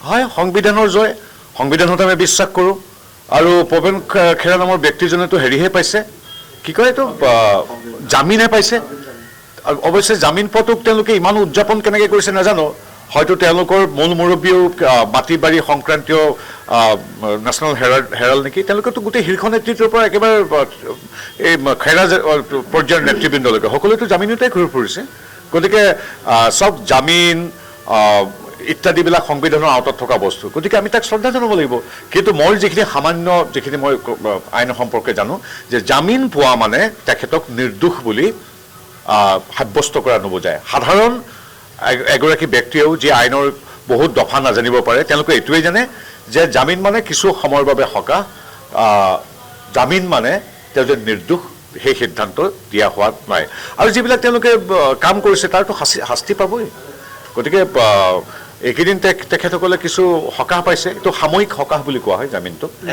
হয় সংবিধানৰ জয়, সংবিধানত আমি বিশ্বাস কৰোঁ। আৰু প্ৰবীণ খেৰা নামৰ ব্যক্তিজনেতো হেৰিহে পাইছে, কি কয় এইটো, জামিনহে পাইছে। অৱশ্যে জামিন পোৱাটোক তেওঁলোকে ইমান উদযাপন কেনেকৈ কৰিছে নাজানো, হয়তো তেওঁলোকৰ মূল মুৰব্বীও মাটি বাৰী সংক্ৰান্তীয় নেশ্যনেল হেৰাল্ড নেকি, তেওঁলোকেতো গোটেই শীৰ্ষ নেতৃত্বৰ পৰা একেবাৰে এই খেৰা পৰ্যায়ৰ নেতৃবৃন্দলৈকে সকলোৱেতো জামিনতেই ঘূৰি ফুৰিছে। গতিকে চব জামিন ইত্যাদিবিলাক সংবিধানৰ আওতাত থকা বস্তু, গতিকে আমি তাক শ্ৰদ্ধা জনাব লাগিব। কিন্তু মই যিখিনি মই আইন সম্পৰ্কে জানো, যে জামিন পোৱা মানে তেখেতক নিৰ্দোষ বুলি সাব্যস্ত কৰা নুবুজায়। সাধাৰণ এগৰাকী ব্যক্তিয়েও যি আইনৰ বহুত দফা নাজানিব পাৰে, তেওঁলোকে এইটোৱেই জানে যে জামিন মানে কিছু সময়ৰ বাবে সকাহ, জামিন মানে তেওঁ যে নিৰ্দোষ সেই সিদ্ধান্ত দিয়া হোৱা নাই। আৰু যিবিলাক তেওঁলোকে কাম কৰিছে তাৰতো শাস্তি পাবই। গতিকে এইকেইদিন তেখেতসকলে কিছু সকাহ পাইছে, এইটো সাময়িক সকাহ বুলি কোৱা হয় জামিনটো।